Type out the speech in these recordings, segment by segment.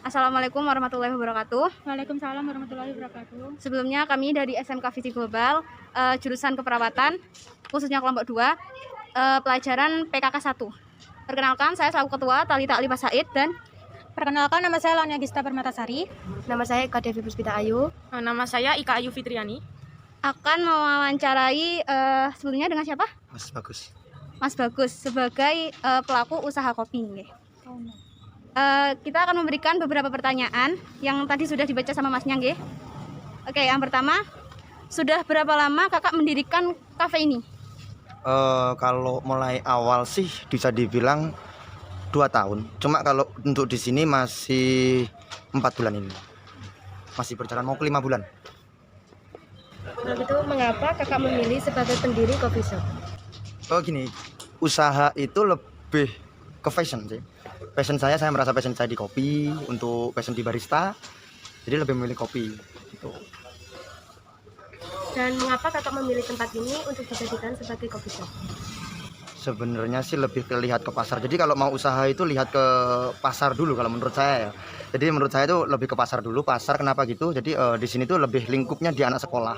Assalamualaikum warahmatullahi wabarakatuh. Waalaikumsalam warahmatullahi wabarakatuh. Sebelumnya kami dari SMK Visi Global, jurusan keperawatan, khususnya kelompok 2, pelajaran PKK 1. Perkenalkan, saya selaku ketua Talita Alifah Said dan Perkenalkan, nama saya Lania Gista Permatasari. Nama saya Eka Devi Puspita Ayu. Nama saya Ika Ayu Fitriani. akan mewawancarai sebelumnya dengan siapa? Mas Bagus. Mas Bagus sebagai pelaku usaha kopi. Kita akan memberikan beberapa pertanyaan yang tadi sudah dibaca sama Masnya, nggih. Oke, yang pertama, sudah berapa lama kakak mendirikan kafe ini? Kalau mulai awal sih bisa dibilang 2 tahun. Cuma kalau untuk di sini masih 4 bulan ini. Masih berjalan mau ke 5 bulan. Kalau gitu, mengapa kakak memilih sebagai pendiri coffee shop? Gini, usaha itu lebih ke fashion sih. Passion saya merasa passion saya di kopi, untuk passion di barista. Jadi lebih memilih kopi gitu. Dan mengapa kakak memilih tempat ini untuk dijadikan sebagai coffee shop? Sebenarnya sih lebih lihat ke pasar. Jadi kalau mau usaha itu lihat ke pasar dulu kalau menurut saya ya. Jadi menurut saya itu lebih ke pasar dulu. Pasar kenapa gitu? Jadi di sini tuh lebih lingkupnya di anak sekolah.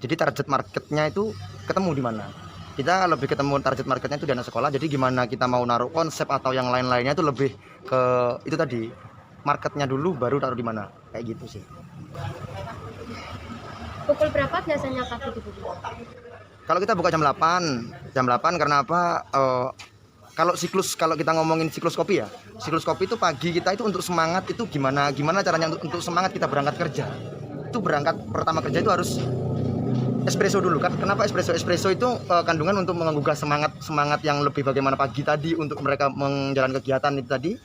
Jadi target marketnya itu ketemu di mana? Kita lebih ketemu target marketnya itu di anak sekolah. Jadi gimana kita mau naruh konsep atau yang lain-lainnya itu lebih ke itu tadi. Marketnya dulu baru taruh di mana. Kayak gitu sih. Pukul berapa biasanya kafe dibuka? Kalau kita buka jam 8 karena apa? Kalau kita ngomongin siklus kopi ya, siklus kopi itu pagi kita itu untuk semangat itu gimana caranya untuk semangat kita berangkat kerja. Itu berangkat pertama kerja itu harus espresso dulu kan. Kenapa espresso? Espresso itu kandungan untuk menggugah semangat yang lebih bagaimana pagi tadi untuk mereka menjalani kegiatan itu tadi.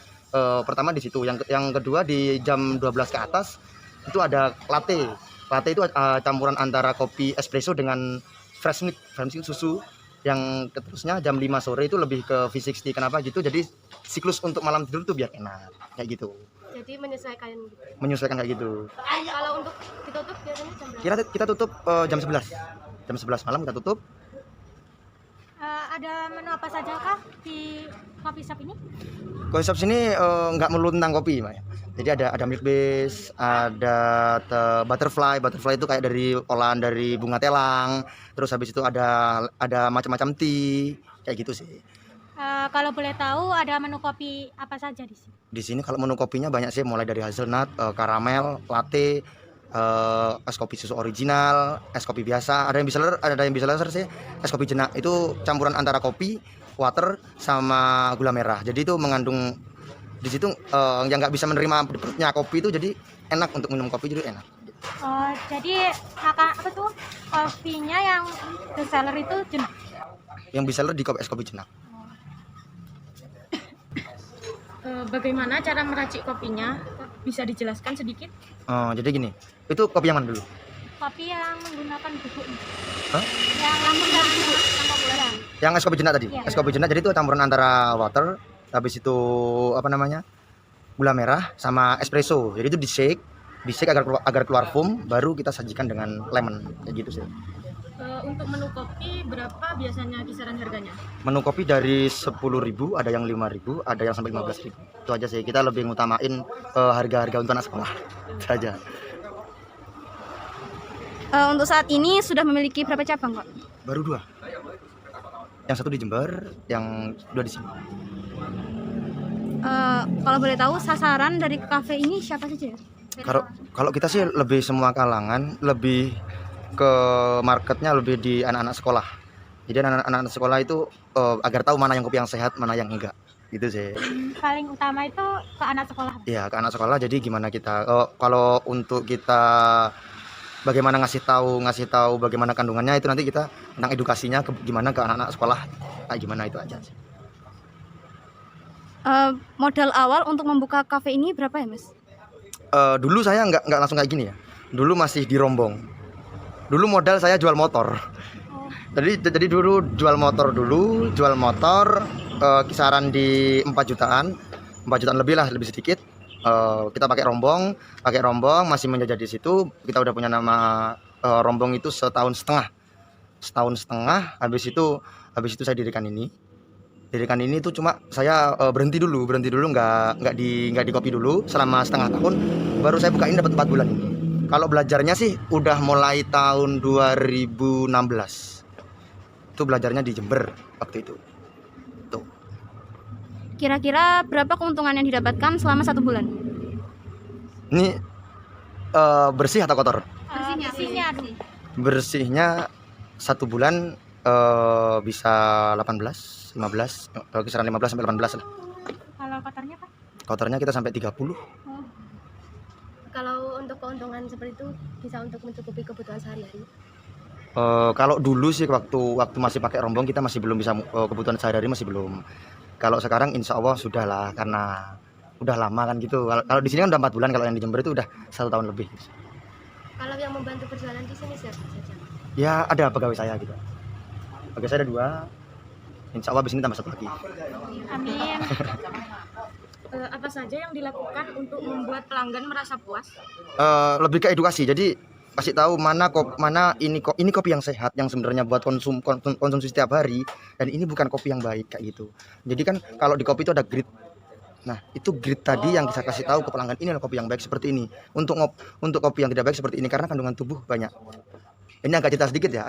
Pertama di situ. Yang kedua di jam 12 ke atas itu ada latte. Latte itu campuran antara kopi espresso dengan fresh milk susu. Yang terusnya jam 5 sore itu lebih ke V60. Kenapa gitu? Jadi siklus untuk malam tidur tuh biar enak kayak gitu. Jadi menyesuaikan gitu. Menyesuaikan kayak gitu. Kalau untuk ditutup biasanya jam berapa? Kita tutup jam 11. Jam 11 malam kita tutup. Ada menu apa saja kah di coffee shop ini? Coffee shop sini nggak melulu tentang kopi, Maya. Jadi ada milk base, ada butterfly. Butterfly itu kayak dari olahan dari bunga telang. Terus habis itu ada macam-macam tea, kayak gitu sih. Kalau boleh tahu, ada menu kopi apa saja di sini? Di sini kalau menu kopinya banyak sih, mulai dari hazelnut, karamel, latte, es kopi susu original, es kopi biasa, ada yang bisa laser sih, es kopi jenak. Itu campuran antara kopi, water sama gula merah. Jadi itu mengandung di situ yang nggak bisa menerima perutnya kopi itu, jadi enak untuk minum kopi, jadi enak. Jadi apa tuh kopinya yang best seller itu jenak? Yang bisa di kopi es kopi jenak. Bagaimana cara meracik kopinya? Bisa dijelaskan sedikit? Jadi gini, itu kopi yang mana dulu? Kopi yang menggunakan bubuk. Hah? Yang populer. Yang es kopi jenak tadi. Ya. Es kopi jenak jadi itu campuran antara water, habis itu gula merah sama espresso. Jadi itu di shake agar keluar foam, baru kita sajikan dengan lemon kayak gitu sih. Untuk menu kopi berapa biasanya kisaran harganya? Menu kopi dari 10.000, ada yang 5.000, ada yang sampai 15.000. Itu aja sih. Kita lebih ngutamain harga-harga untuk anak sekolah. Itu aja. Untuk saat ini sudah memiliki berapa cabang, Pak? Baru 2. Yang 1 di Jember, yang 2 di sini. Kalau boleh tahu sasaran dari kafe ini siapa saja ya? Kalau kita sih lebih semua kalangan, lebih ke marketnya lebih di anak-anak sekolah. Jadi anak-anak sekolah itu agar tahu mana yang kopi yang sehat, mana yang enggak. Gitu sih. Paling utama itu ke anak sekolah. Iya, ke anak sekolah. Jadi gimana kita kalau untuk kita bagaimana ngasih tahu bagaimana kandungannya, itu nanti kita tentang edukasinya gimana ke anak-anak sekolah. Kayak gimana itu aja sih. Modal awal untuk membuka kafe ini berapa ya, Mas? Dulu saya nggak langsung kayak gini ya. Dulu masih dirombong. Dulu modal saya jual motor. Jadi dulu jual motor kisaran di 4 jutaan lebih lah, lebih sedikit. Kita pakai rombong masih menjajah di situ. Kita udah punya nama rombong itu setahun setengah. Habis itu saya dirikan ini. Dirikan ini tuh cuma saya berhenti dulu nggak di kopi dulu selama setengah tahun, baru saya buka ini dapat 4 bulan ini. Kalau belajarnya sih udah mulai tahun 2016, itu belajarnya di Jember waktu itu. Tuh. Kira-kira berapa keuntungan yang didapatkan selama 1 bulan? Ini bersih atau kotor? Bersihnya aduh. Bersihnya 1 bulan bisa 18, 15, kisaran 15 sampai 18 lah. Kalau kotornya Pak? Kotornya kita sampai 30. Kalau untuk keuntungan seperti itu bisa untuk mencukupi kebutuhan sehari-hari. Kalau dulu sih waktu masih pakai rombong kita masih belum bisa, kebutuhan sehari-hari masih belum. Kalau sekarang insya Allah sudah lah, karena udah lama kan gitu. Kalau di sini kan udah 4 bulan, kalau yang di Jember itu udah 1 tahun lebih. Kalau yang membantu berjualan di sini siapa saja? Ya ada pegawai saya gitu. Pegawai saya ada 2. Insya Allah di sini tambah 1 lagi. Amin. Apa saja yang dilakukan untuk membuat pelanggan merasa puas? Lebih ke edukasi. Jadi kasih tahu mana ini kopi yang sehat, yang sebenarnya buat konsumsi setiap hari, dan ini bukan kopi yang baik kayak gitu. Jadi kan kalau di kopi itu ada grade. Nah, itu grade tadi yang bisa kasih tahu ke pelanggan, ini adalah kopi yang baik seperti ini. Untuk kopi yang tidak baik seperti ini karena kandungan tubuh banyak. Ini agak cerita sedikit ya,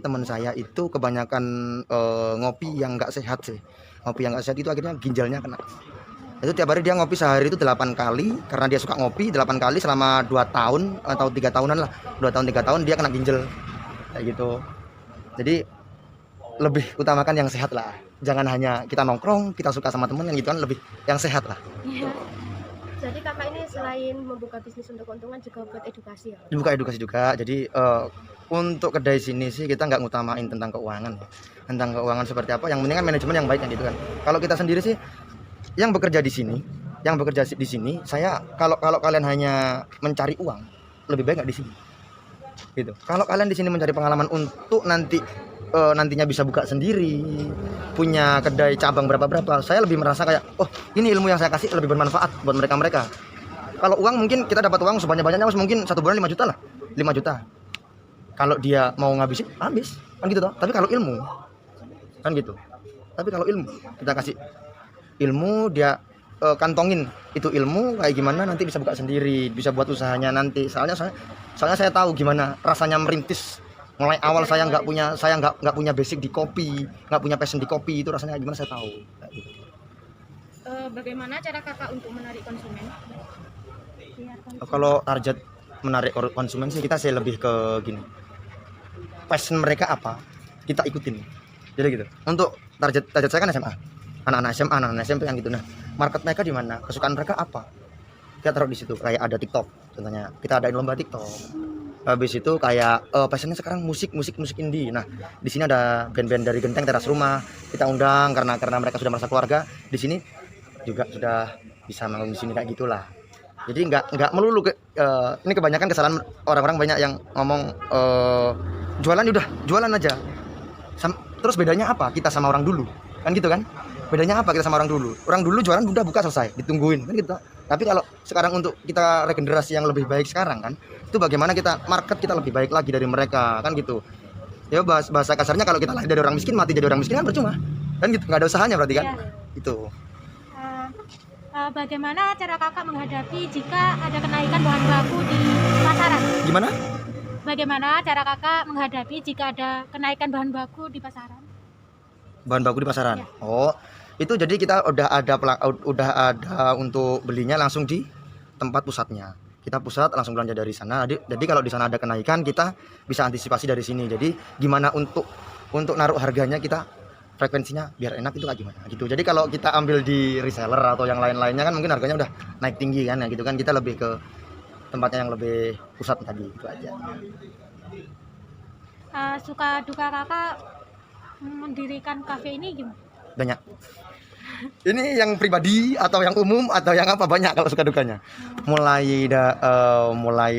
teman saya itu kebanyakan ngopi yang nggak sehat sih. Ngopi yang nggak sehat itu akhirnya ginjalnya kena. Itu tiap hari dia ngopi sehari itu 8 kali, karena dia suka ngopi 8 kali selama 2 tahun atau 3 tahunan lah. 2 tahun 3 tahun dia kena ginjal kayak gitu. Jadi lebih utamakan yang sehat lah. Jangan hanya kita nongkrong, kita suka sama temen yang gitu kan, lebih yang sehat lah. Jadi kakak ini selain membuka bisnis untuk keuntungan juga buat edukasi ya? Dibuka edukasi juga. Jadi untuk kedai sini sih kita nggak ngutamain tentang keuangan. Tentang keuangan seperti apa, yang penting kan manajemen yang baik kan gitu kan. Kalau kita sendiri sih yang bekerja di sini, saya kalau kalian hanya mencari uang, lebih baik nggak di sini. Gitu. Kalau kalian di sini mencari pengalaman untuk nantinya bisa buka sendiri, punya kedai cabang berapa, saya lebih merasa kayak, oh ini ilmu yang saya kasih lebih bermanfaat buat mereka. Kalau uang mungkin kita dapat uang sebanyak-banyaknya, mungkin 1 bulan 5 juta lah, 5 juta. Kalau dia mau ngabisin, habis kan gitu toh. Tapi kalau ilmu kan gitu. Tapi kalau ilmu kita kasih ilmu, dia kantongin itu ilmu kayak gimana, nanti bisa buka sendiri, bisa buat usahanya nanti. Soalnya saya tahu gimana rasanya merintis. Mulai awal saya nggak punya basic di kopi, nggak punya passion di kopi, itu rasanya gimana saya tahu. Gitu. Bagaimana cara kakak untuk menarik konsumen? Kalau target menarik konsumen sih kita lebih ke gini, passion mereka apa, kita ikutin. Jadi gitu. Untuk target saya kan SMA, anak-anak SMA, anak-anak SMP yang gitu. Nah, market mereka di mana, kesukaan mereka apa, kita taruh di situ. Kayak ada TikTok, contohnya kita adain lomba TikTok. Habis itu kayak passionnya sekarang musik indie. Nah, di sini ada band-band dari Genteng Teras Rumah, kita undang karena mereka sudah merasa keluarga. Di sini juga sudah bisa manggung di sini kayak gitulah. Jadi nggak melulu ini kebanyakan kesalahan orang-orang banyak yang ngomong jualan aja. Terus bedanya apa kita sama orang dulu? Kan gitu kan? Bedanya apa kita sama orang dulu? Orang dulu jualan udah buka selesai, ditungguin kan gitu. Tapi kalau sekarang untuk kita regenerasi yang lebih baik sekarang kan, itu bagaimana kita market kita lebih baik lagi dari mereka kan gitu. Ya bahasa kasarnya kalau kita lahir dari orang miskin, mati jadi orang miskin kan percuma. Kan gitu, nggak ada usahanya berarti kan? Itu. Bagaimana cara kakak menghadapi jika ada kenaikan bahan baku di pasaran? Gimana? Bagaimana cara kakak menghadapi jika ada kenaikan bahan baku di pasaran? Bahan baku di pasaran. Ya. Oh, itu jadi kita udah ada untuk belinya langsung di tempat pusatnya. Kita pusat langsung belanja dari sana. Jadi kalau di sana ada kenaikan, kita bisa antisipasi dari sini. Jadi gimana untuk naruh harganya, kita frekuensinya biar enak itu kayak gimana gitu. Jadi kalau kita ambil di reseller atau yang lain-lainnya kan mungkin harganya udah naik tinggi kan ya gitu kan. Kita lebih ke tempatnya yang lebih pusat tadi itu aja. Suka duka kakak mendirikan kafe ini gimana? Banyak. Ini yang pribadi atau yang umum atau yang apa, banyak kalau suka dukanya. Mulai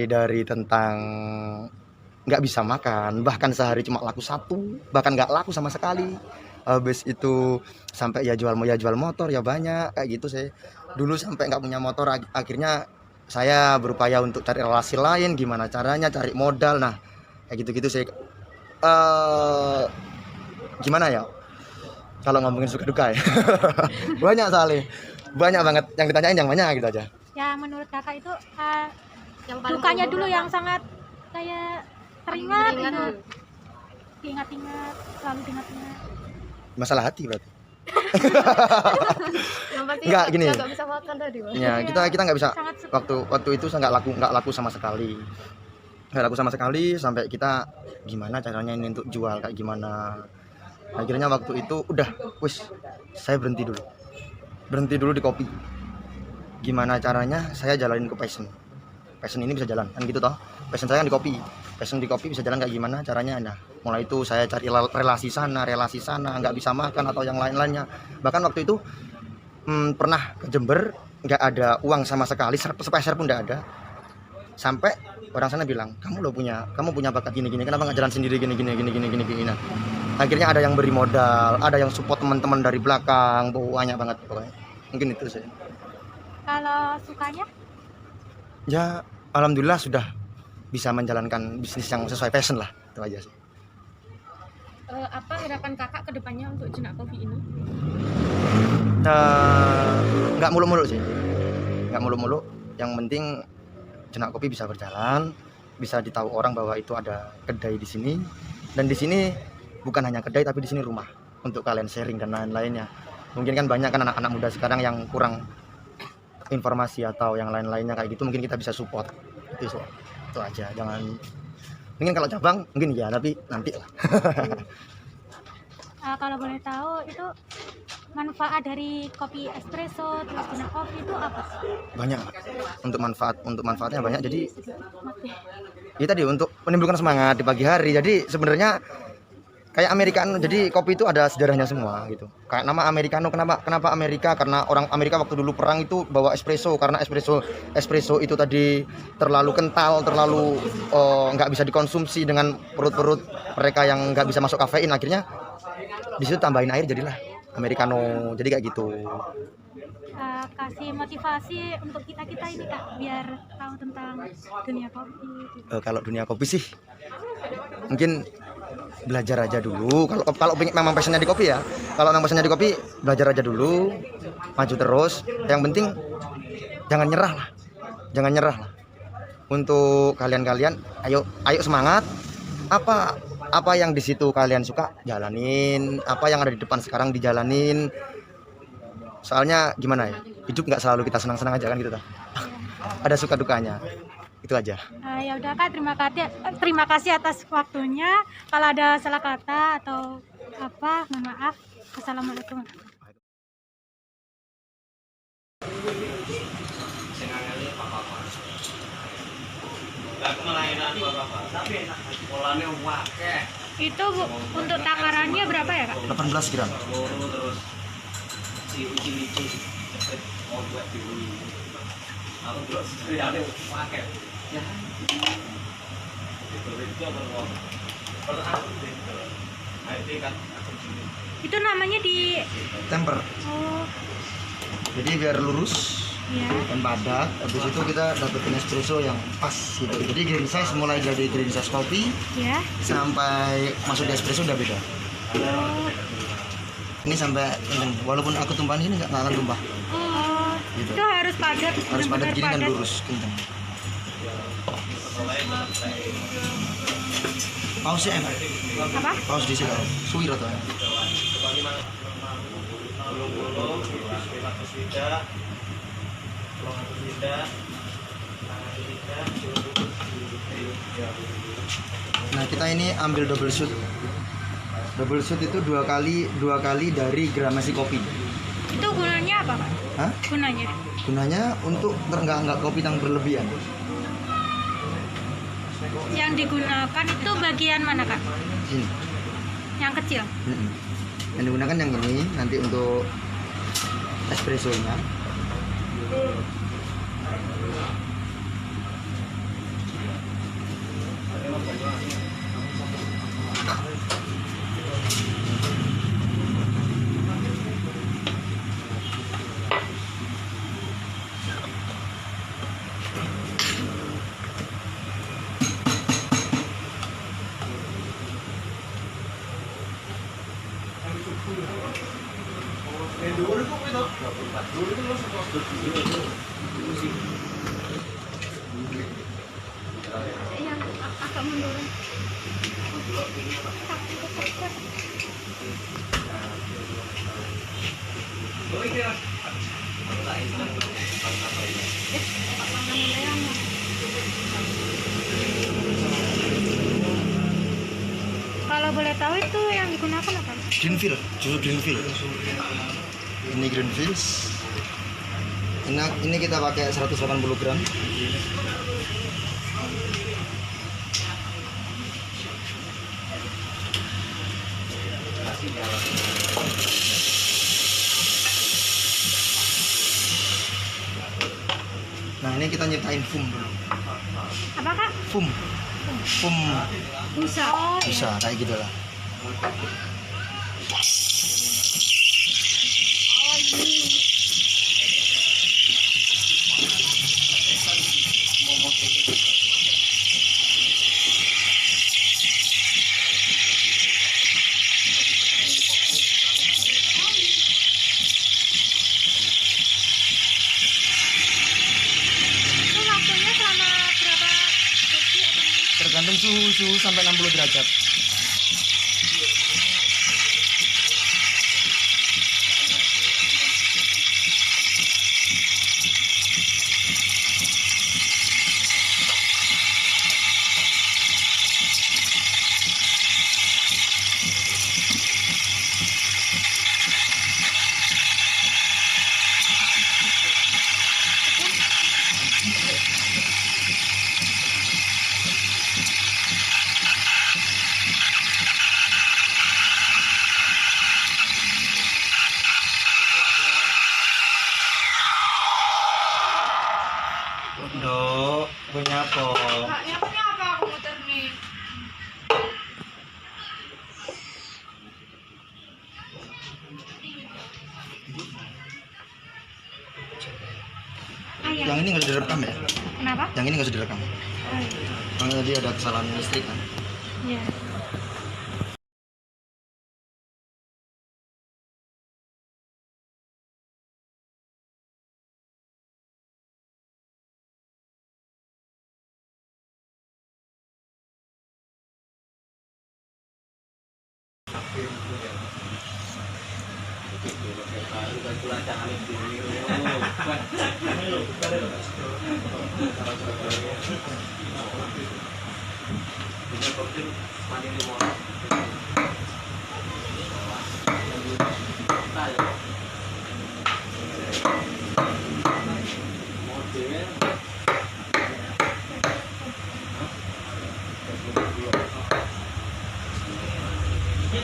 dari tentang nggak bisa makan, bahkan sehari cuma laku 1, bahkan nggak laku sama sekali. Habis itu sampai ya jual motor ya banyak kayak gitu sih. Dulu sampai nggak punya motor, akhirnya saya berupaya untuk cari relasi lain, gimana caranya cari modal. Nah kayak gitu-gitu sih. Gimana ya? Kalau ngomongin suka duka ya. Banyak soalnya. Banyak banget yang ditanyain yang mana gitu aja. Ya menurut kakak itu Yang paling dukanya memorable dulu yang apa? sangat kayak teringat Teringat gitu. dulu. Diingat-ingat, selalu diingat-ingat. Masalah hati berarti. Yang pasti Enggak, gini. nggak bisa makan tadi, Mas. Ya, kita nggak bisa Sangat suka. waktu itu saya nggak laku sama sekali. Nggak laku sama sekali sampai kita gimana caranya ini untuk jual kayak gimana. Akhirnya waktu itu udah wis saya berhenti dulu di kopi. Gimana caranya saya jalanin ke passion ini bisa jalan kan gitu toh. Passion saya kan di kopi bisa jalan kayak gimana caranya. Nah mulai itu saya cari relasi sana nggak bisa makan atau yang lain-lainnya. Bahkan waktu itu pernah ke Jember nggak ada uang sama sekali, sepeser pun nggak ada. Sampai orang sana bilang kamu punya bakat gini kenapa nggak jalan sendiri gini. Nah, akhirnya ada yang beri modal, ada yang support teman-teman dari belakang, banyak banget pokoknya. Mungkin itu saya. Kalau sukanya? Ya alhamdulillah sudah bisa menjalankan bisnis yang sesuai passion lah, itu aja sih. Apa harapan kakak ke depannya untuk Jenak Coffee ini? Nggak muluk-muluk sih, nggak muluk-muluk. Yang penting Jenak Kopi bisa berjalan, bisa ditahu orang bahwa itu ada kedai di sini, dan di sini bukan hanya kedai tapi di sini rumah untuk kalian sharing dan lain-lainnya. Mungkin kan banyak kan anak-anak muda sekarang yang kurang informasi atau yang lain-lainnya kayak gitu, mungkin kita bisa support itu aja. Jangan mungkin kalau cabang mungkin ya, tapi nanti lah. Kalau boleh tahu itu manfaat dari kopi espresso terus Jenak Coffee itu apa? Banyak untuk manfaatnya banyak. Jadi ya tadi untuk menimbulkan semangat di pagi hari. Jadi sebenarnya kayak americano, jadi kopi itu ada sejarahnya semua gitu. Kayak nama americano, kenapa Amerika? Karena orang Amerika waktu dulu perang itu bawa espresso, karena espresso itu tadi terlalu kental, terlalu nggak bisa dikonsumsi dengan perut mereka yang nggak bisa masuk kafein. Akhirnya di situ tambahin air jadilah americano. Jadi kayak gitu. Kasih motivasi untuk kita ini Kak, biar tahu tentang dunia kopi. Kalau dunia kopi sih mungkin belajar aja dulu. Kalau memang passionnya di kopi ya, kalau memang passionnya di kopi, belajar aja dulu, maju terus. Yang penting jangan nyerah lah. Untuk kalian, ayo semangat. Apa yang di situ kalian suka, jalanin. Apa yang ada di depan sekarang dijalanin. Soalnya gimana ya, hidup nggak selalu kita senang-senang aja kan gitu. Ada suka dukanya. Itu aja. Ya udah Kak, terima kasih atas waktunya. Kalau ada salah kata atau apa, mohon maaf. Assalamualaikum. Itu untuk takarannya berapa ya Kak? 18 gram. Itu namanya di Temper. oh Jadi biar lurus ya. dan padat. Habis itu kita dapetin espresso yang pas gitu. Jadi green size mulai dari green size kopi Ya. sampai masuk di espresso udah beda. Oh. Ini sampai kenceng. Walaupun aku tumpahin ini nggak akan tumpah. Oh. Gitu. Itu harus padat. Harus padat benar-benar gini dan padat. lurus kenceng. Pausnya enak. Apa? Paus di sini. Suwir atau Nah kita ini ambil double shoot. Double shoot itu dua kali dari gramasi kopi. Itu gunanya apa Kak? Hah? Gunanya? Gunanya untuk nggak kopi yang berlebihan. Yang digunakan itu bagian mana Kak? Sini. Yang kecil? Yang digunakan yang ini nanti untuk espressonya. Yang agak mundur. Kalau boleh tahu itu yang digunakan apa? Greenfield, jus Greenfield. Ini Greenfield. Ini kita pakai 180 gram. Nah, ini kita nyiptain foam dulu. Apa kak? Foam. Foam Busa. Oh, bisa kayak gitu lah. itu waktunya selama berapa detik atau? Tergantung suhu sampai 60 derajat. Dok, punya apa? Yang ini nggak usah direkam ya? Kenapa? Yang ini nggak usah direkam. Oh, iya. Karena tadi ada kesalahan listrik kan. Iya.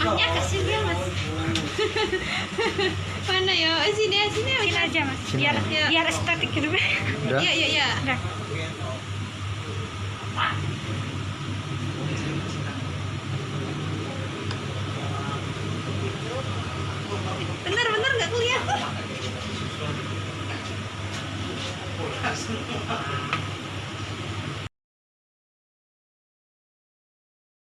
Ahnya kasih dia mas. Mana ya? Sini Sini aja mas. Sini Biar aja. biar estetik gitu. Udah? Iya. Udah. Bener nggak kelihatan.